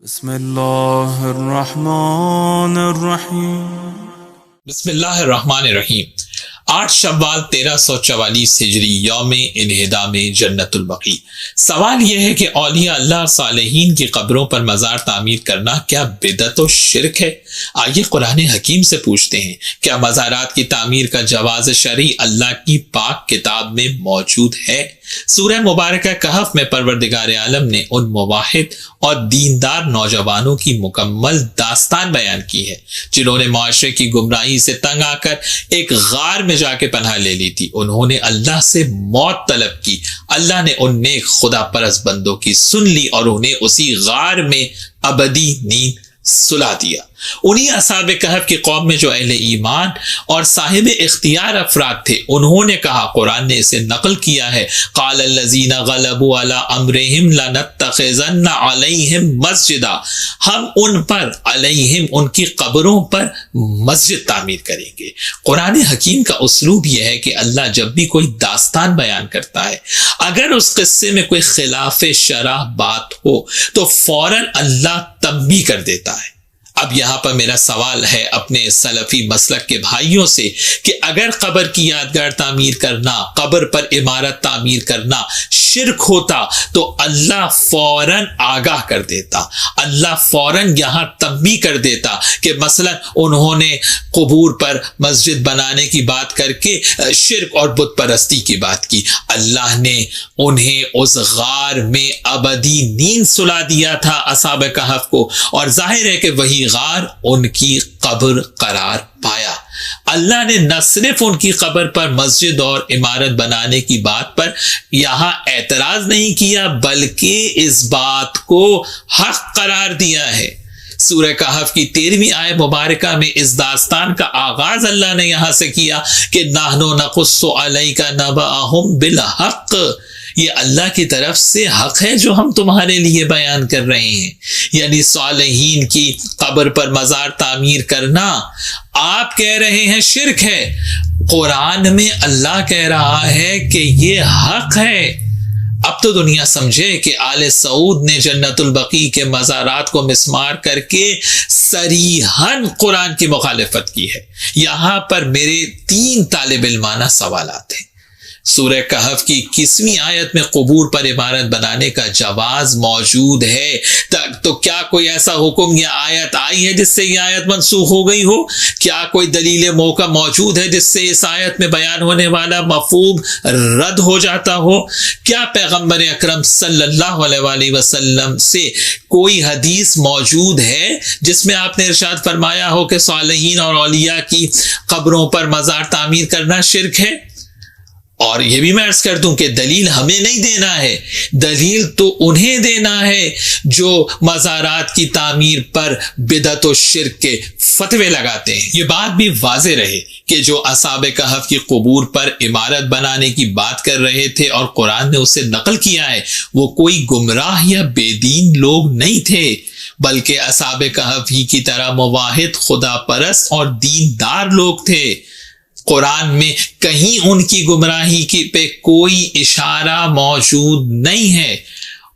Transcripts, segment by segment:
بسم اللہ الرحمن الرحیم۔ بسم اللہ الرحمن الرحیم۔ 8 شوال 1344 ہجری یوم انہدام جنت البقیع۔ سوال یہ ہے کہ اولیاء اللہ اور صالحین کی قبروں پر مزار تعمیر کرنا کیا بدعت و شرک ہے؟ آئیے قرآن حکیم سے پوچھتے ہیں، کیا مزارات کی تعمیر کا جواز شرعی اللہ کی پاک کتاب میں موجود ہے؟ سورہ مبارکہ کہف میں پروردگار عالم نے ان موحد اور دیندار نوجوانوں کی مکمل داستان بیان کی ہے جنہوں نے معاشرے کی گمراہی سے تنگ آ کر ایک غار میں جا کے پناہ لے لی تھی۔ انہوں نے اللہ سے موت طلب کی، اللہ نے ان نیک خدا پرست بندوں کی سن لی اور انہیں اسی غار میں ابدی نیند سلا دیا۔ انہی اصحاب کہف کی قوم میں جو اہل ایمان اور صاحب اختیار افراد تھے، انہوں نے کہا، قرآن نے اسے نقل کیا ہے، قال الذین غلبوا علی امرہم لنتخذن علیہم مسجدا، ہم ان پر علیہم ان کی قبروں پر مسجد تعمیر کریں گے۔ قرآن حکیم کا اسلوب یہ ہے کہ اللہ جب بھی کوئی داستان بیان کرتا ہے، اگر اس قصے میں کوئی خلاف شرع بات ہو تو فوراً اللہ تنبیہ کر دیتا ہے۔ اب یہاں پر میرا سوال ہے اپنے سلفی مسلک کے بھائیوں سے کہ اگر قبر کی یادگار تعمیر کرنا، قبر پر عمارت تعمیر کرنا شرک ہوتا تو اللہ فوراً آگاہ کر دیتا، اللہ فوراً یہاں تنبیہ کر دیتا کہ مثلا انہوں نے قبور پر مسجد بنانے کی بات کر کے شرک اور بت پرستی کی بات کی، اللہ نے انہیں اس غار میں ابدی نیند سلا دیا تھا اصحاب کہف کو، اور ظاہر ہے کہ وہی غار ان کی قبر قرار پایا۔ اللہ نے نہ صرف ان کی قبر پر مسجد اور عمارت بنانے کی بات پر یہاں اعتراض نہیں کیا، بلکہ اس بات کو حق قرار دیا ہے۔ سورہ کہف کی 13ویں آیت مبارکہ میں اس داستان کا آغاز اللہ نے یہاں سے کیا کہ نحن نقص علیک نبأہم بالحق، یہ اللہ کی طرف سے حق ہے جو ہم تمہارے لیے بیان کر رہے ہیں، یعنی صالحین کی قبر پر مزار تعمیر کرنا آپ کہہ رہے ہیں شرک ہے، قرآن میں اللہ کہہ رہا ہے کہ یہ حق ہے۔ اب تو دنیا سمجھے کہ آل سعود نے جنت البقیع کے مزارات کو مسمار کر کے صریحاً قرآن کی مخالفت کی ہے۔ یہاں پر میرے 3 طالب علمانہ سوالات ہیں۔ سورہ کہف کی 21ویں آیت میں قبور پر عمارت بنانے کا جواز موجود ہے، تو کیا کوئی ایسا حکم یا آیت آئی ہے جس سے یہ آیت منسوخ ہو گئی ہو؟ کیا کوئی دلیل موقع موجود ہے جس سے اس آیت میں بیان ہونے والا مفہوم رد ہو جاتا ہو؟ کیا پیغمبر اکرم صلی اللہ علیہ وآلہ وسلم سے کوئی حدیث موجود ہے جس میں آپ نے ارشاد فرمایا ہو کہ صالحین اور اولیاء کی قبروں پر مزار تعمیر کرنا شرک ہے؟ اور یہ بھی میں عرض کر دوں کہ دلیل ہمیں نہیں دینا ہے، دلیل تو انہیں دینا ہے جو مزارات کی تعمیر پر بدعت و شرک کے فتوے لگاتے ہیں۔ یہ بات بھی واضح رہے کہ جو اصحاب کہف کی قبور پر عمارت بنانے کی بات کر رہے تھے اور قرآن نے اسے نقل کیا ہے، وہ کوئی گمراہ یا بے دین لوگ نہیں تھے، بلکہ اصحاب کہف ہی کی طرح موحد، خدا پرست اور دیندار لوگ تھے۔ قرآن میں کہیں ان کی گمراہی کی پہ کوئی اشارہ موجود نہیں ہے،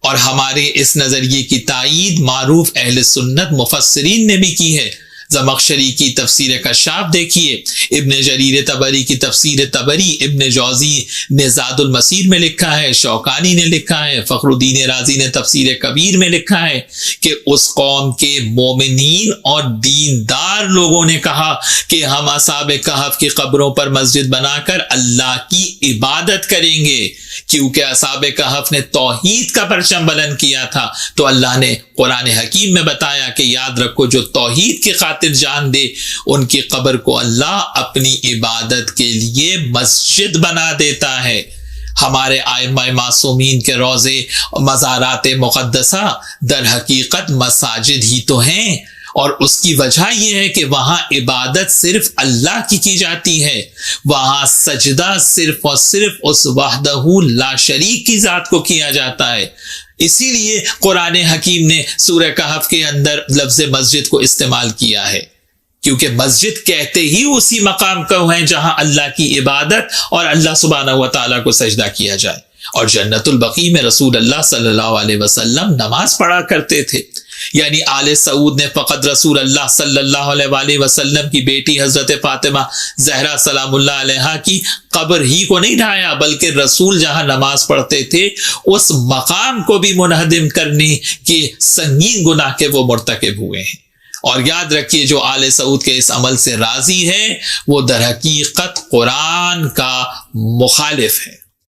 اور ہمارے اس نظریے کی تائید معروف اہل سنت مفسرین نے بھی کی ہے۔ زمخشری کی تفسیر کشاف دیکھیے، ابن جریر طبری کی تفسیر طبری، ابن جوزی نے زاد المسیر میں لکھا ہے، شوکانی نے لکھا ہے، فخر الدین رازی نے تفسیر کبیر میں لکھا ہے کہ اس قوم کے مومنین اور دیندار لوگوں نے کہا کہ ہم اصحاب کہف کی قبروں پر مسجد بنا کر اللہ کی عبادت کریں گے، کیونکہ اصحاب کہف نے توحید کا پرچم بلند کیا تھا۔ تو اللہ نے قرآن حکیم میں بتایا کہ یاد رکھو، جو توحید کی خاطر جان دے ان کی قبر کو اللہ اپنی عبادت کے لیے مسجد بنا دیتا ہے۔ ہمارے ائمہ معصومین کے روضے مزارات مقدسہ در حقیقت مساجد ہی تو ہیں، اور اس کی وجہ یہ ہے کہ وہاں عبادت صرف اللہ کی جاتی ہے، وہاں سجدہ صرف اور صرف اس وحدہ لا شریک کی ذات کو کیا جاتا ہے۔ اسی لیے قرآن حکیم نے سورہ کہف کے اندر لفظ مسجد کو استعمال کیا ہے، کیونکہ مسجد کہتے ہی اسی مقام کو ہیں جہاں اللہ کی عبادت اور اللہ سبحانہ و تعالیٰ کو سجدہ کیا جائے۔ اور جنت البقیع میں رسول اللہ صلی اللہ علیہ وسلم نماز پڑھا کرتے تھے۔ یعنی آل سعود نے فقط رسول اللہ صلی اللہ علیہ وآلہ وسلم کی بیٹی حضرت فاطمہ زہرا سلام اللہ علیہا کی قبر ہی کو نہیں ڈھایا، بلکہ رسول جہاں نماز پڑھتے تھے اس مقام کو بھی منہدم کرنے کے سنگین گناہ کے وہ مرتکب ہوئے ہیں۔ اور یاد رکھیے جو آل سعود کے اس عمل سے راضی ہے وہ در حقیقت قرآن کا مخالف ہے۔